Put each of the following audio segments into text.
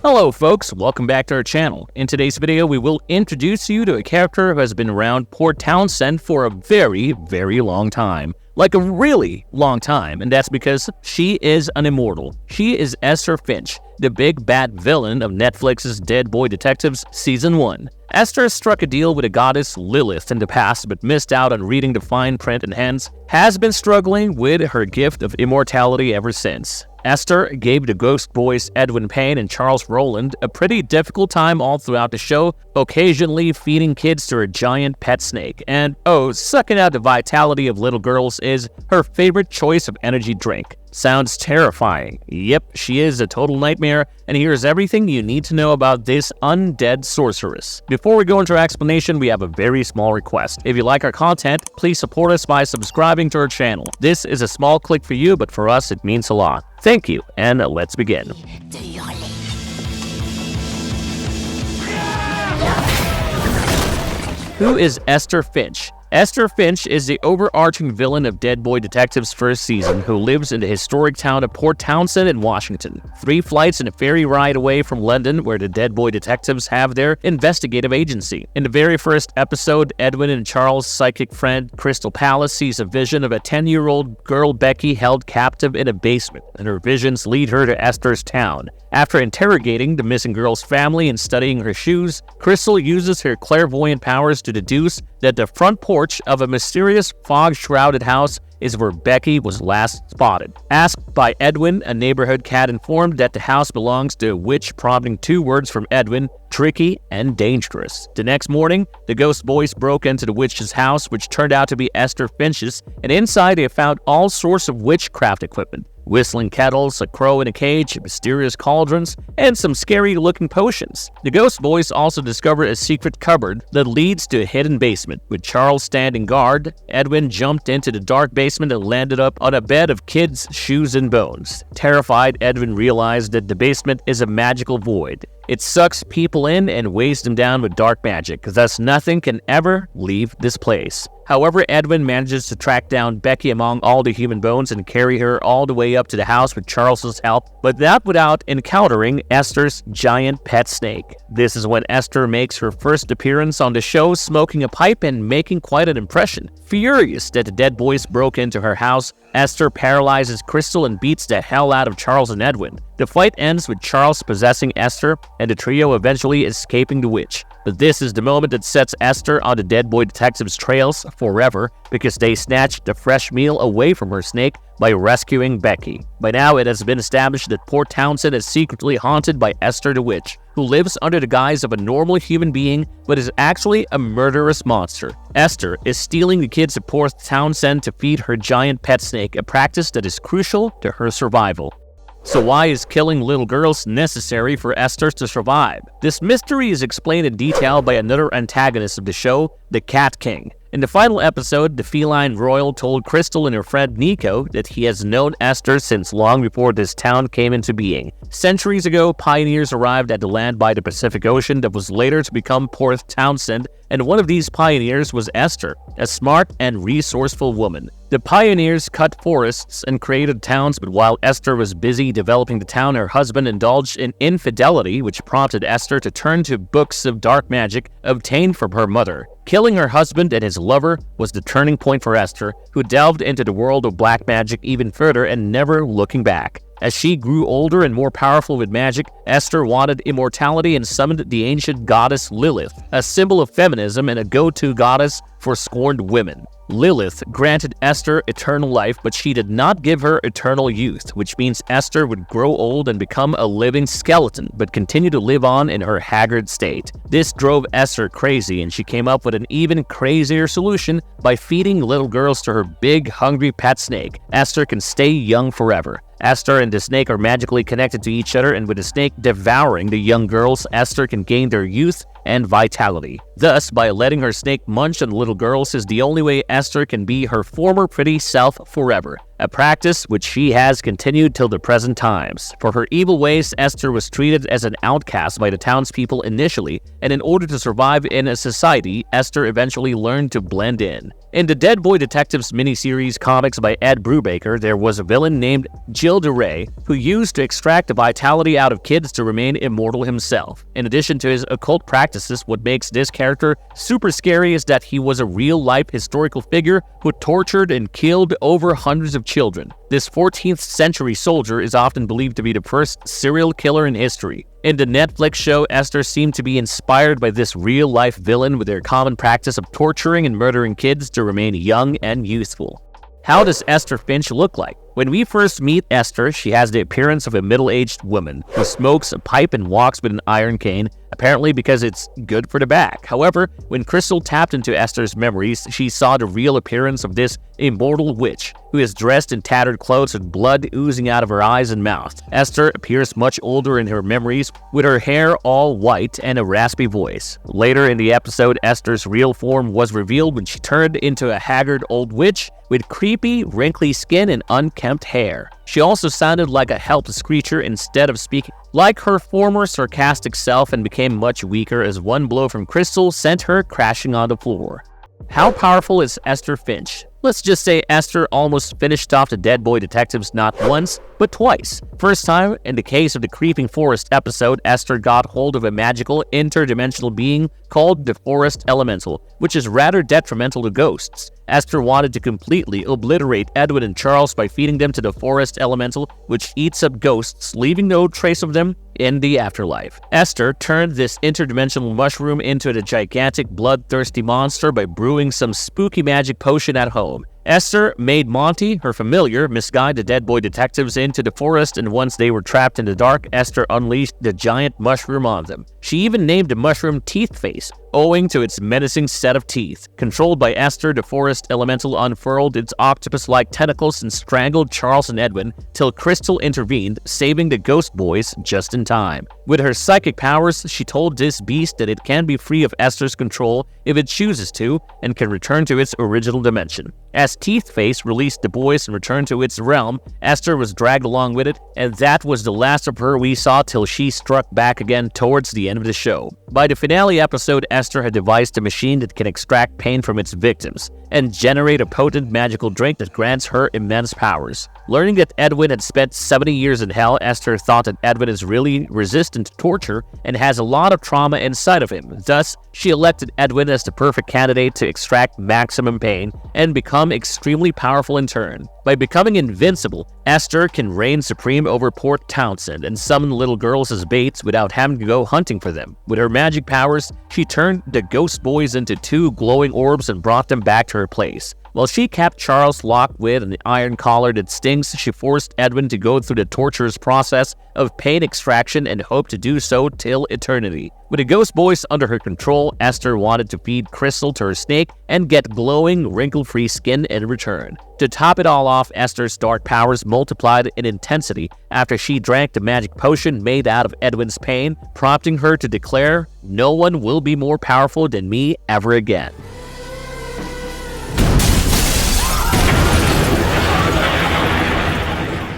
Hello folks, welcome back to our channel. In today's video, we will introduce you to a character who has been around Port Townsend for a very long time. Like a really long time, and that's because she is an immortal. She is Esther Finch, the big bad villain of Netflix's Dead Boy Detectives Season 1. Esther struck a deal with a goddess Lilith in the past but missed out on reading the fine print and hence has been struggling with her gift of immortality ever since. Esther gave the ghost boys Edwin Payne and Charles Rowland a pretty difficult time all throughout the show, occasionally feeding kids to her giant pet snake. And sucking out the vitality of little girls is her favorite choice of energy drink. Sounds terrifying. Yep, she is a total nightmare, and here's everything you need to know about this undead sorceress. Before we go into our explanation, we have a very small request. If you like our content, please support us by subscribing to our channel. This is a small click for you, but for us, it means a lot. Thank you, and let's begin. Who is Esther Finch? Esther Finch is the overarching villain of Dead Boy Detectives' first season who lives in the historic town of Port Townsend in Washington, 3 flights and a ferry ride away from London where the Dead Boy Detectives have their investigative agency. In the very first episode, Edwin and Charles' psychic friend Crystal Palace sees a vision of a 10-year-old girl Becky held captive in a basement, and her visions lead her to Esther's town. After interrogating the missing girl's family and studying her shoes, Crystal uses her clairvoyant powers to deduce that the front porch of a mysterious fog-shrouded house is where Becky was last spotted. Asked by Edwin, a neighborhood cat informed that the house belongs to a witch, prompting 2 words from Edwin: tricky and dangerous. The next morning, the ghost boys broke into the witch's house, which turned out to be Esther Finch's, and inside they found all sorts of witchcraft equipment. Whistling kettles, a crow in a cage, mysterious cauldrons, and some scary-looking potions. The Ghost Boys also discovered a secret cupboard that leads to a hidden basement. With Charles standing guard, Edwin jumped into the dark basement and landed up on a bed of kids' shoes and bones. Terrified, Edwin realized that the basement is a magical void. It sucks people in and weighs them down with dark magic, thus nothing can ever leave this place. However, Edwin manages to track down Becky among all the human bones and carry her all the way up to the house with Charles's help, but not without encountering Esther's giant pet snake. This is when Esther makes her first appearance on the show, smoking a pipe and making quite an impression. Furious that the Dead Boys broke into her house, Esther paralyzes Crystal and beats the hell out of Charles and Edwin. The fight ends with Charles possessing Esther and the trio eventually escaping the witch. But this is the moment that sets Esther on the Dead Boy Detectives' trails forever because they snatched the fresh meal away from her snake by rescuing Becky. By now, it has been established that Port Townsend is secretly haunted by Esther the Witch, who lives under the guise of a normal human being but is actually a murderous monster. Esther is stealing the kids of Port Townsend to feed her giant pet snake, a practice that is crucial to her survival. So why is killing little girls necessary for Esther to survive? This mystery is explained in detail by another antagonist of the show, the Cat King. In the final episode, the feline royal told Crystal and her friend Nico that he has known Esther since long before this town came into being. Centuries ago, pioneers arrived at the land by the Pacific Ocean that was later to become Port Townsend, and one of these pioneers was Esther, a smart and resourceful woman. The pioneers cut forests and created towns, but while Esther was busy developing the town, her husband indulged in infidelity, which prompted Esther to turn to books of dark magic obtained from her mother. Killing her husband and his lover was the turning point for Esther, who delved into the world of black magic even further and never looking back. As she grew older and more powerful with magic, Esther wanted immortality and summoned the ancient goddess Lilith, a symbol of feminism and a go-to goddess for scorned women. Lilith granted Esther eternal life, but she did not give her eternal youth, which means Esther would grow old and become a living skeleton, but continue to live on in her haggard state. This drove Esther crazy, and she came up with an even crazier solution by feeding little girls to her big, hungry pet snake. Esther can stay young forever. Esther and the snake are magically connected to each other, and with the snake devouring the young girls, Esther can gain their youth and vitality. Thus, by letting her snake munch on little girls is the only way Esther can be her former pretty self forever. a practice which she has continued till the present times. For her evil ways, Esther was treated as an outcast by the townspeople initially, and in order to survive in a society, Esther eventually learned to blend in. In the Dead Boy Detectives miniseries comics by Ed Brubaker, there was a villain named Gilles de Rais who used to extract the vitality out of kids to remain immortal himself. In addition to his occult practices, what makes this character super scary is that he was a real-life historical figure who tortured and killed over hundreds of children. This 14th century soldier is often believed to be the first serial killer in history. In the Netflix show, Esther seemed to be inspired by this real-life villain with their common practice of torturing and murdering kids to remain young and youthful. How does Esther Finch look like? When we first meet Esther, she has the appearance of a middle-aged woman who smokes a pipe and walks with an iron cane, apparently because it's good for the back. However, when Crystal tapped into Esther's memories, she saw the real appearance of this immortal witch who is dressed in tattered clothes with blood oozing out of her eyes and mouth. Esther appears much older in her memories, with her hair all white and a raspy voice. Later in the episode, Esther's real form was revealed when she turned into a haggard old witch with creepy, wrinkly skin and unkempt hair. She also sounded like a helpless creature instead of speaking like her former sarcastic self, and became much weaker as one blow from Crystal sent her crashing on the floor. How powerful is Esther Finch? Let's just say Esther almost finished off the Dead Boy Detectives not once, but twice. First time, in the case of the Creeping Forest episode, Esther got hold of a magical, interdimensional being called the Forest Elemental, which is rather detrimental to ghosts. Esther wanted to completely obliterate Edwin and Charles by feeding them to the Forest Elemental, which eats up ghosts, leaving no trace of them in the afterlife. Esther turned this interdimensional mushroom into a gigantic bloodthirsty monster by brewing some spooky magic potion at home. Esther made Monty, her familiar, misguide the Dead Boy Detectives into the forest, and once they were trapped in the dark, Esther unleashed the giant mushroom on them. She even named the mushroom Teeth Face, owing to its menacing set of teeth. Controlled by Esther, the Forest Elemental unfurled its octopus-like tentacles and strangled Charles and Edwin till Crystal intervened, saving the Ghost Boys just in time. With her psychic powers, she told this beast that it can be free of Esther's control if it chooses to, and can return to its original dimension. As Teeth Face released the boys and returned to its realm, Esther was dragged along with it, and that was the last of her we saw till she struck back again towards the end of the show. By the finale episode, Esther had devised a machine that can extract pain from its victims and generate a potent magical drink that grants her immense powers. Learning that Edwin had spent 70 years in hell, Esther thought that Edwin is really resistant to torture and has a lot of trauma inside of him. Thus, she elected Edwin as the perfect candidate to extract maximum pain and become extremely powerful in turn. By becoming invincible, Esther can reign supreme over Port Townsend and summon little girls as baits without having to go hunting for them. With her magic powers, she turned the Ghost Boys into two glowing orbs and brought them back to her place. While she kept Charles locked with an iron collar that stings, she forced Edwin to go through the torturous process of pain extraction and hoped to do so till eternity. With the Ghost Boys under her control, Esther wanted to feed Crystal to her snake and get glowing, wrinkle-free skin in return. To top it all off, Esther's dark powers multiplied in intensity after she drank the magic potion made out of Edwin's pain, prompting her to declare, "No one will be more powerful than me ever again."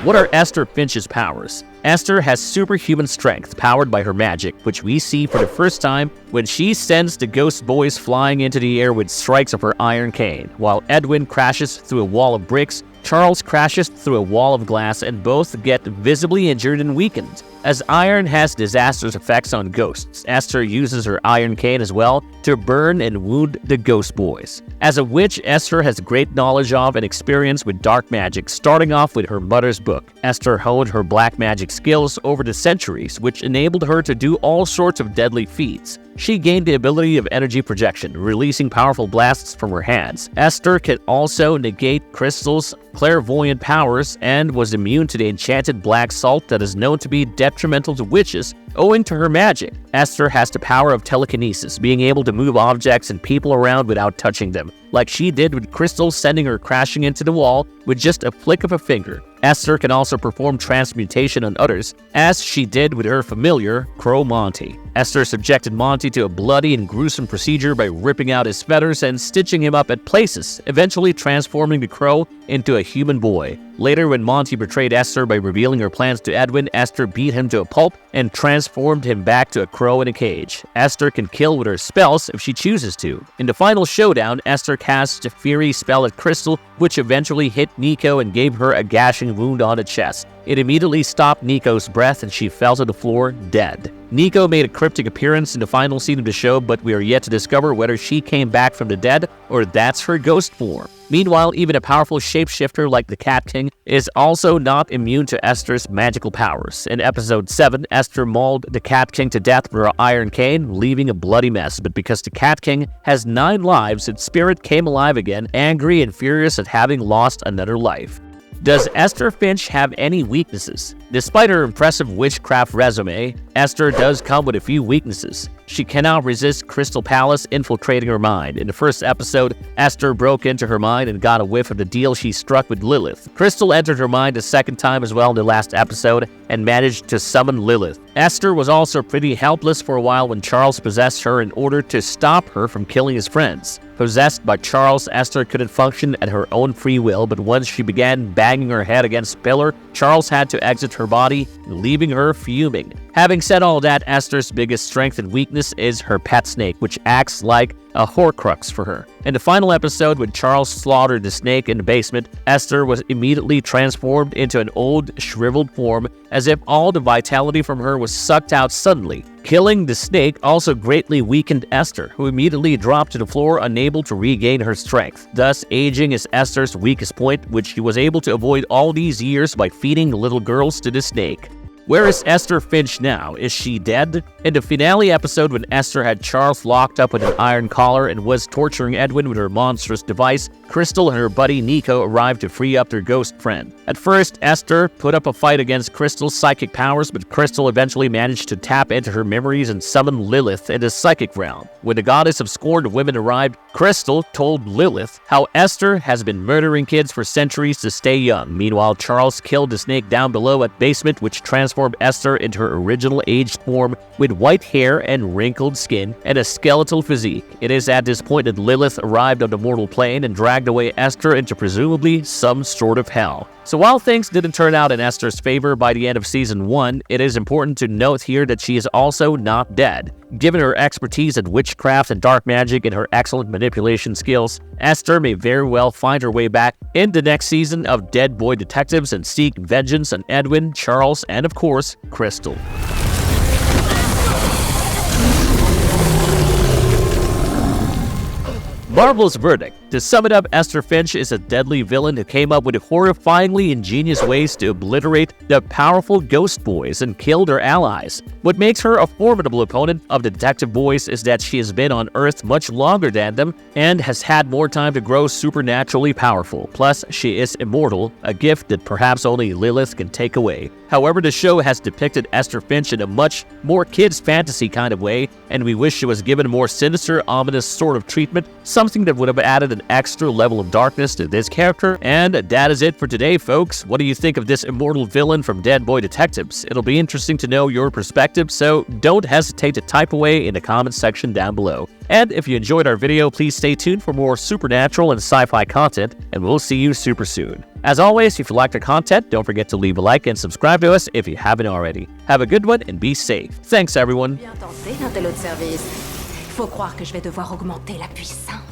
What are Esther Finch's powers? Esther has superhuman strength powered by her magic, which we see for the first time when she sends the Ghost Boys flying into the air with strikes of her iron cane. While Edwin crashes through a wall of bricks, Charles crashes through a wall of glass, and both get visibly injured and weakened. As iron has disastrous effects on ghosts, Esther uses her iron cane as well to burn and wound the Ghost Boys. As a witch, Esther has great knowledge of and experience with dark magic, starting off with her mother's book. Esther honed her black magic skills over the centuries, which enabled her to do all sorts of deadly feats. She gained the ability of energy projection, releasing powerful blasts from her hands. Esther could also negate Crystal's clairvoyant powers and was immune to the enchanted black salt that is known to be detrimental to witches owing to her magic. Esther has the power of telekinesis, being able to move objects and people around without touching them, like she did with Crystal sending her crashing into the wall with just a flick of a finger. Esther can also perform transmutation on others, as she did with her familiar, Crow Monty. Esther subjected Monty to a bloody and gruesome procedure by ripping out his feathers and stitching him up at places, eventually transforming the crow into a human boy. Later, when Monty betrayed Esther by revealing her plans to Edwin, Esther beat him to a pulp and transformed him back to a crow in a cage. Esther can kill with her spells if she chooses to. In the final showdown, Esther cast a Fury spell at Crystal, which eventually hit Nico and gave her a gashing wound on the chest. It immediately stopped Nico's breath and she fell to the floor, dead. Nico made a cryptic appearance in the final scene of the show, but we are yet to discover whether she came back from the dead or that's her ghost form. Meanwhile, even a powerful shapeshifter like the Cat King is also not immune to Esther's magical powers. In episode 7, Esther mauled the Cat King to death with her iron cane, leaving a bloody mess. But because the Cat King has 9 lives, its spirit came alive again, angry and furious at having lost another life. Does Esther Finch have any weaknesses? Despite her impressive witchcraft resume, Esther does come with a few weaknesses. She cannot resist Crystal Palace infiltrating her mind. In the first episode, Esther broke into her mind and got a whiff of the deal she struck with Lilith. Crystal entered her mind a second time as well in the last episode and managed to summon Lilith. Esther was also pretty helpless for a while when Charles possessed her in order to stop her from killing his friends. Possessed by Charles, Esther couldn't function at her own free will, but once she began banging her head against a pillar, Charles had to exit her body, leaving her fuming. Having said all that, Esther's biggest strength and weakness is her pet snake, which acts like a Horcrux for her. In the final episode, when Charles slaughtered the snake in the basement, Esther was immediately transformed into an old, shriveled form, as if all the vitality from her was sucked out suddenly. Killing the snake also greatly weakened Esther, who immediately dropped to the floor, unable to regain her strength. Thus, aging is Esther's weakest point, which she was able to avoid all these years by feeding the little girls to the snake. Where is Esther Finch now? Is she dead? In the finale episode, when Esther had Charles locked up with an iron collar and was torturing Edwin with her monstrous device, Crystal and her buddy Nico arrived to free up their ghost friend. At first, Esther put up a fight against Crystal's psychic powers, but Crystal eventually managed to tap into her memories and summon Lilith in the psychic realm. When the goddess of scorned women arrived, Crystal told Lilith how Esther has been murdering kids for centuries to stay young. Meanwhile, Charles killed the snake down below at basement, which transformed Esther into her original aged form with white hair and wrinkled skin and a skeletal physique. It is at this point that Lilith arrived on the mortal plane and dragged away Esther into presumably some sort of hell. So while things didn't turn out in Esther's favor by the end of season 1, it is important to note here that she is also not dead. Given her expertise at witchcraft and dark magic and her excellent manipulation skills, Esther may very well find her way back in the next season of Dead Boy Detectives and seek vengeance on Edwin, Charles, and of course, Crystal. Marvel's verdict. To sum it up, Esther Finch is a deadly villain who came up with horrifyingly ingenious ways to obliterate the powerful ghost boys and kill their allies. What makes her a formidable opponent of the detective boys is that she has been on Earth much longer than them and has had more time to grow supernaturally powerful. Plus, she is immortal, a gift that perhaps only Lilith can take away. However, the show has depicted Esther Finch in a much more kids' fantasy kind of way, and we wish she was given a more sinister, ominous sort of treatment, something that would have added an extra level of darkness to this character. And that is it for today, folks. What do you think of this immortal villain from Dead Boy Detectives? It'll be interesting to know your perspective, so don't hesitate to type away in the comments section down below. And if you enjoyed our video, please stay tuned for more supernatural and sci-fi content, and we'll see you super soon. As always, if you liked our content, don't forget to leave a like and subscribe to us if you haven't already. Have a good one and be safe. Thanks, everyone. Bien tenté d'un tel autre service. Faut croire que je vais devoir augmenter la puissance.